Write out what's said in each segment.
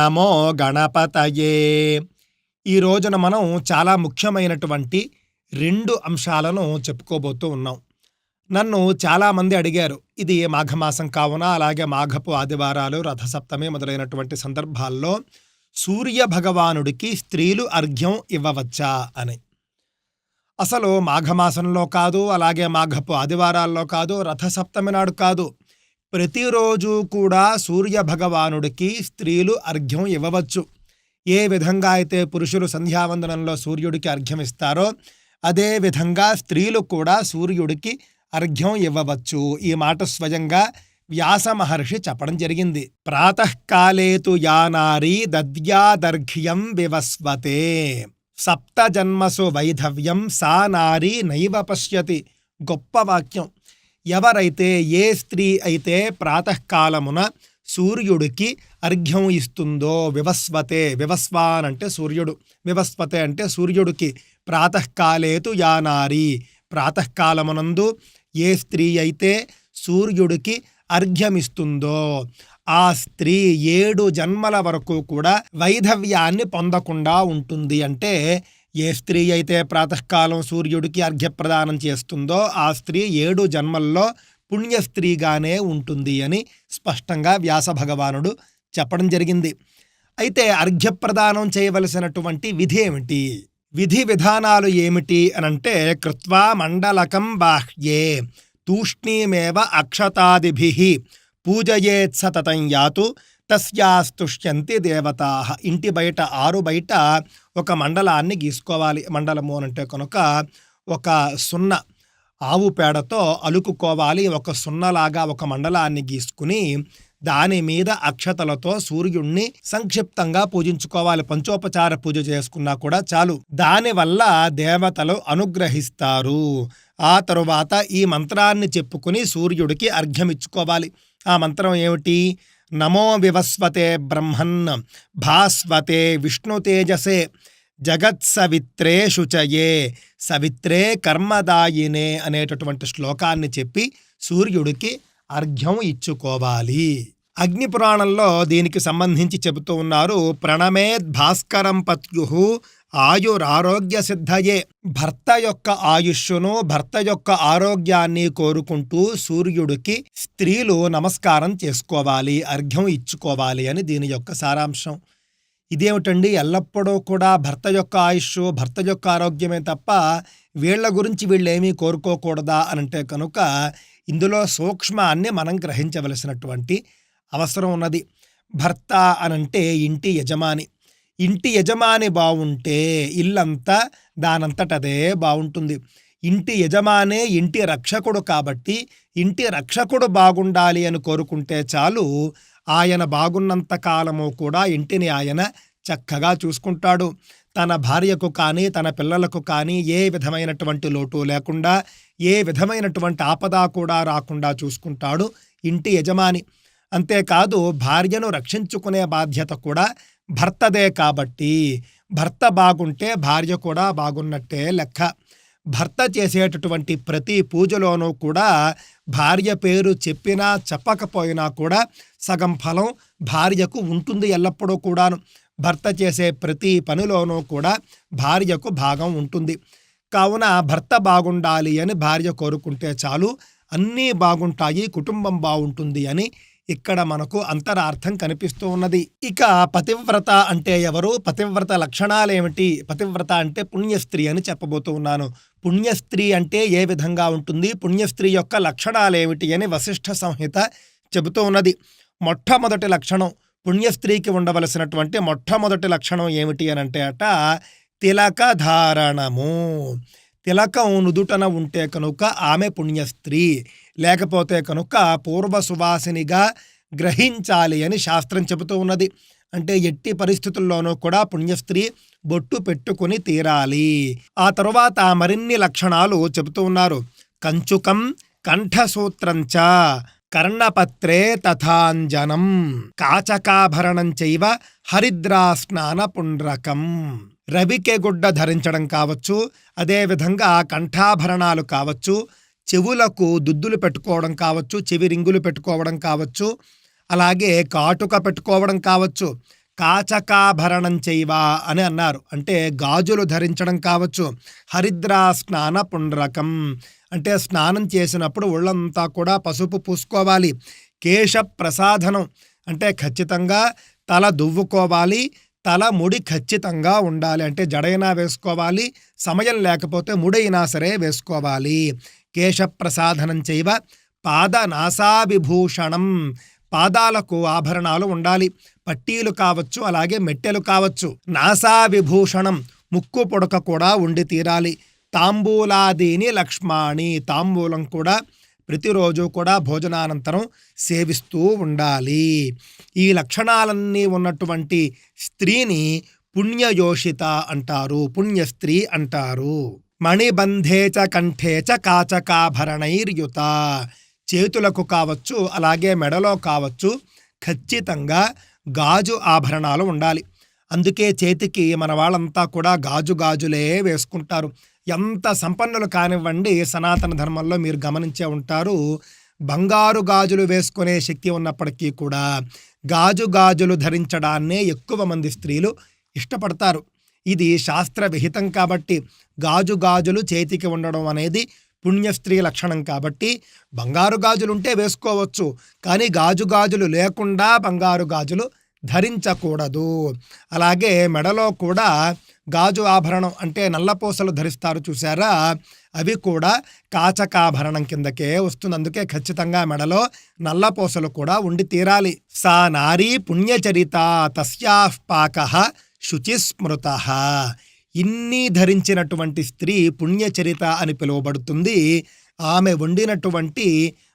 నమో గణపతయే. ఈ రోజున మనం చాలా ముఖ్యమైనటువంటి 2 అంశాలను చెప్పుకోబోతూ ఉన్నాం. నన్ను చాలామంది అడిగారు, ఇది మాఘమాసం కావున, అలాగే మాఘపు ఆదివారాలు, రథసప్తమి మొదలైనటువంటి సందర్భాల్లో సూర్య భగవానుడికి స్త్రీలు అర్ఘ్యం ఇవ్వవచ్చా అని. అసలు మాఘమాసంలో కాదు, అలాగే మాఘపు ఆదివారాల్లో కాదు, రథసప్తమి నాడు కాదు, ప్రతిరోజు కూడా సూర్య భగవానుడికి స్త్రీలు అర్ఘ్యం ఇవ్వవచ్చు. ఏ విధంగా అయితే పురుషులు సంధ్యావందనంలో సూర్యుడికి అర్ఘ్యం ఇస్తారో అదే విధంగా స్త్రీలు కూడా సూర్యుడికి అర్ఘ్యం ఇవ్వవచ్చు. ఈ మాట స్వయంగా వ్యాస మహర్షి చెప్పడం జరిగింది. ప్రాతఃకాలేతు యా నారీ దద్యాదర్ఘ్యం వివస్వతే సప్త జన్మసు వైధవ్యం సా నారీ నైవ పశ్యతి. గొప్ప వాక్యం. ఎవరైతే, ఏ స్త్రీ అయితే ప్రాతఃకాలమున సూర్యుడికి అర్ఘ్యం ఇస్తుందో, వివస్వతే, వివస్వాన్ అంటే సూర్యుడు, వివస్వతే అంటే సూర్యుడికి, ప్రాతఃకాలేతు యా నారీ, ప్రాతఃకాలమునందు ఏ స్త్రీ అయితే సూర్యుడికి అర్ఘ్యమిస్తుందో ఆ స్త్రీ 7 జన్మల వరకు కూడా వైధవ్యాన్ని పొందకుండా ఉంటుంది. అంటే ఏ స్త్రీ అయితే ప్రాతఃకాలం సూర్యుడికి అర్ఘ్యప్రదానం చేస్తుందో ఆ స్త్రీ 7 జన్మల్లో పుణ్యస్త్రీగానే ఉంటుంది అని స్పష్టంగా వ్యాస భగవానుడు చెప్పడం జరిగింది. అయితే అర్ఘ్యప్రదానం చేయవలసినటువంటి విధి ఏమిటి, విధి విధానాలు ఏమిటి అనంటే, కృత్వా మండలకం బాహ్యే తూష్ణీమేవ అక్షతాదిభిః పూజయేత్ సతతం యాతు తస్యాస్తుష్యంతి దేవతాః. ఇంటి బయట, ఆరు బయట ఒక మండలాన్ని గీసుకోవాలి. మండలము అంటే కనుక ఒక సున్న ఆవు పేడతో అలుకుకోవాలి. ఒక సున్నలాగా ఒక మండలాన్ని గీసుకుని దాని మీద అక్షతలతో సూర్యుణ్ణి సంక్షిప్తంగా పూజించుకోవాలి. పంచోపచార పూజ చేసుకున్నా కూడా చాలు. దానివల్ల దేవతలు అనుగ్రహిస్తారు. ఆ తరువాత ఈ మంత్రాన్ని చెప్పుకుని సూర్యుడికి అర్ఘ్యమిచ్చుకోవాలి. ఆ మంత్రం ఏమిటి? నమో వివస్వతే బ్రహ్మన్ భాస్వతే విష్ణు తేజసే జగత్సవిత్రే శుచయే సవిత్రే కర్మదాయినే అనేటటువంటి శ్లోకాన్ని చెప్పి సూర్యుడికి అర్ఘ్యం ఇచ్చుకోవాలి. అగ్నిపురాణంలో దీనికి సంబంధించి చెబుతూ ఉన్నారు. ప్రణమేద్ భాస్కరం పత్యుః ఆయురారోగ్య సిద్ధయే. భర్త యొక్క ఆయుష్ను, భర్త యొక్క ఆరోగ్యాన్ని కోరుకుంటూ సూర్యుడికి స్త్రీలు నమస్కారం చేసుకోవాలి, అర్ఘ్యం ఇచ్చుకోవాలి అని దీని యొక్క సారాంశం. ఇదేమిటండి, ఎల్లప్పుడూ కూడా భర్త యొక్క ఆయుష్, భర్త యొక్క ఆరోగ్యమే తప్ప వీళ్ళ గురించి వీళ్ళేమీ కోరుకోకూడదా అనంటే కనుక ఇందులో సూక్ష్మాన్ని మనం గ్రహించవలసినటువంటి అవసరం ఉన్నది. భర్త అనంటే ఇంటి యజమాని. ఇంటి యజమాని బాగుంటే ఇల్లంతా దానంతటదే బాగుంటుంది. ఇంటి యజమానే ఇంటి రక్షకుడు కాబట్టి ఇంటి రక్షకుడు బాగుండాలి అని కోరుకుంటే చాలు. ఆయన బాగున్నంత కాలము కూడా ఇంటిని ఆయన చక్కగా చూసుకుంటాడు. తన భార్యకు కానీ తన పిల్లలకు కానీ ఏ విధమైనటువంటి లోటు లేకుండా, ఏ విధమైనటువంటి ఆపద కూడా రాకుండా చూసుకుంటాడు ఇంటి యజమాని. అంతేకాదు, భార్యను రక్షించుకునే బాధ్యత కూడా భర్తదే కాబట్టి భర్త బాగుంటే భార్య కూడా బాగున్నట్టే లెక్క. భర్త చేసేటటువంటి ప్రతి పూజలోనూ కూడా భార్య పేరు చెప్పినా చెప్పకపోయినా కూడా సగం ఫలం భార్యకు ఉంటుంది ఎల్లప్పుడూ కూడాను. భర్త చేసే ప్రతి పనిలోనూ కూడా భార్యకు భాగం ఉంటుంది. కావున భర్త బాగుండాలి అని భార్య కోరుకుంటే చాలు, అన్నీ బాగుంటాయి, కుటుంబం బాగుంటుంది అని ఇక్కడ మనకు అంతరార్థం కనిపిస్తూ ఉన్నది. ఇక పతివ్రత అంటే ఎవరు, పతివ్రత లక్షణాలేమిటి? పతివ్రత అంటే పుణ్యస్త్రీ అని చెప్పబోతూ ఉన్నాను. పుణ్యస్త్రీ అంటే ఏ విధంగా ఉంటుంది, పుణ్యస్త్రీ యొక్క లక్షణాలేమిటి అని వశిష్ఠ సంహిత చెబుతూ ఉన్నది. మొట్టమొదటి లక్షణం, పుణ్యస్త్రీకి ఉండవలసినటువంటి మొట్టమొదటి లక్షణం ఏమిటి అని అంటే తిలక ధారణము. తిలకం నుదుటన ఉంటే కనుక ఆమె పుణ్యస్త్రీ, లేకపోతే కనుక పూర్వ సువాసినిగా గ్రహించాలి అని శాస్త్రం చెబుతూ ఉన్నది. అంటే ఎట్టి పరిస్థితుల్లోనూ కూడా పుణ్యస్త్రీ బొట్టు పెట్టుకుని తీరాలి. ఆ తరువాత మరిన్ని లక్షణాలు చెబుతూ ఉన్నారు. కంచుకం కంఠసూత్రంచ కర్ణపత్రే తథాంజనం కాచకాభరణం చైవ హరిద్రాస్నాన పుండ్రకం. రవికె గుడ్డ ధరించడం కావచ్చు, అదేవిధంగా కంఠాభరణాలు కావచ్చు, చెవులకు దుద్దులు పెట్టుకోవడం కావచ్చు, చెవి రింగులు పెట్టుకోవడం కావచ్చు, అలాగే కాటుక పెట్టుకోవడం కావచ్చు, కాచకాభరణం చైవ అని అన్నారు. అంటే గాజులు ధరించడం కావచ్చు. హరిద్రా స్నాన పుండ్రకం అంటే స్నానం చేసినప్పుడు ఒళ్ళంతా కూడా పసుపు పూసుకోవాలి. కేశ ప్రసాధనం అంటే ఖచ్చితంగా తల దువ్వుకోవాలి. తల ముడి ఖచ్చితంగా ఉండాలి. అంటే జడైనా వేసుకోవాలి, సమయం లేకపోతే ముడైనా సరే వేసుకోవాలి. కేశ ప్రసాధనం చైవ పాదనాసావిభూషణం పాదాలకు ఆభరణాలు ఉండాలి. పట్టీలు కావచ్చు, అలాగే మెట్టెలు కావచ్చు. నాసావిభూషణం ముక్కు పొడక కూడా ఉండి తీరాలి. తాంబూలాదీని లక్ష్మాణి తాంబూలం కూడా ప్రతిరోజు కూడా భోజనానంతరం సేవిస్తూ ఉండాలి. ఈ లక్షణాలన్నీ ఉన్నటువంటి స్త్రీని పుణ్యయోషిత అంటారు, పుణ్యస్త్రీ అంటారు. మణిబంధే చ కంఠే చ కాచకాభరణైర్యుత చేతులకు కావచ్చు, అలాగే మెడలో కావచ్చు ఖచ్చితంగా గాజు ఆభరణాలు ఉండాలి. అందుకే చేతికి మన వాళ్ళంతా కూడా గాజులే వేసుకుంటారు. ఎంత సంపన్నులు కానివ్వండి, సనాతన ధర్మంలో మీరు గమనించే ఉంటారు, బంగారు గాజులు వేసుకునే శక్తి ఉన్నప్పటికీ కూడా గాజులు ధరించడాన్నే ఎక్కువ మంది స్త్రీలు ఇష్టపడతారు. ఇది శాస్త్ర విహితం కాబట్టి గాజులు చేతికి ఉండడం అనేది పుణ్యస్త్రీ లక్షణం కాబట్టి బంగారు గాజులుంటే వేసుకోవచ్చు, కానీ గాజులు లేకుండా బంగారు గాజులు ధరించకూడదు. అలాగే మెడలో కూడా గాజు ఆభరణం అంటే నల్లపూసలు ధరిస్తారు చూసారా, అవి కూడా కాచకాభరణం కిందకే వస్తుంది. అందుకే ఖచ్చితంగా మెడలో నల్లపూసలు కూడా ఉండి తీరాలి. సా నారీ పుణ్యచరిత తస్యాః పాకః శుచిస్మృతః ఇన్ని ధరించినటువంటి స్త్రీ పుణ్యచరిత అని పిలువబడుతుంది. ఆమె వండినటువంటి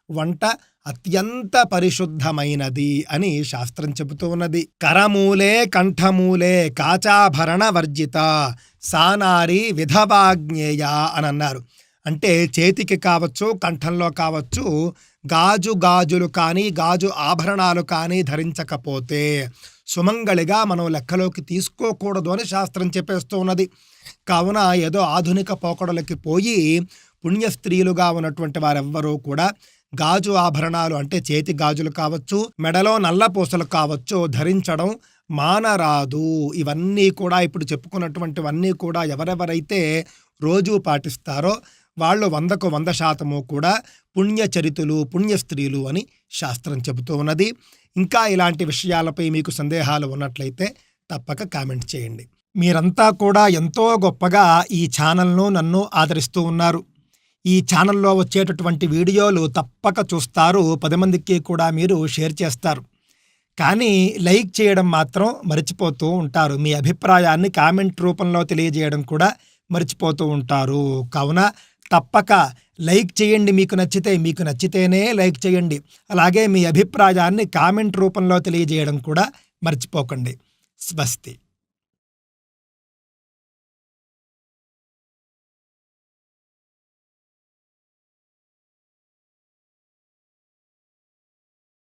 వంట అత్యంత పరిశుద్ధమైనది అని శాస్త్రం చెబుతూ ఉన్నది. కరమూలే కంఠమూలే కాచాభరణ వర్జిత సానారి విధవాజ్ఞేయ అని అన్నారు. అంటే చేతికి కావచ్చు, కంఠంలో కావచ్చు గాజులు కానీ గాజు ఆభరణాలు కానీ ధరించకపోతే సుమంగళిగా మనం లెక్కలోకి తీసుకోకూడదు అని శాస్త్రం చెప్పేస్తూ ఉన్నది. కావున ఏదో ఆధునిక పోకడలకి పోయి పుణ్యస్త్రీలుగా ఉన్నటువంటి వారెవ్వరూ కూడా గాజు ఆభరణాలు అంటే చేతి గాజులు కావచ్చు, మెడలో నల్ల పూసలు కావచ్చు ధరించడం మానరాదు. ఇవన్నీ కూడా ఇప్పుడు చెప్పుకున్నటువంటివన్నీ కూడా ఎవరెవరైతే రోజు పాటిస్తారో వాళ్ళు 100కు 100% కూడా పుణ్యచరితులు, పుణ్యస్త్రీలు అని శాస్త్రం చెబుతూ ఉన్నది. ఇంకా ఇలాంటి విషయాలపై మీకు సందేహాలు ఉన్నట్లయితే తప్పక కామెంట్ చేయండి. మీరంతా కూడా ఎంతో గొప్పగా ఈ ఛానల్ను నన్ను ఆదరిస్తూ ఉన్నారు. ఈ ఛానల్లో వచ్చేటటువంటి వీడియోలు తప్పక చూస్తారు, 10 మందికి కూడా మీరు షేర్ చేస్తారు. కానీ లైక్ చేయడం మాత్రం మర్చిపోతూ ఉంటారు. మీ అభిప్రాయాన్ని కామెంట్ రూపంలో తెలియజేయడం కూడా మర్చిపోతూ ఉంటారు. కావున తప్పక లైక్ చేయండి. మీకు నచ్చితేనే లైక్ చేయండి. అలాగే మీ అభిప్రాయాన్ని కామెంట్ రూపంలో తెలియజేయడం కూడా మర్చిపోకండి. స్వస్తి.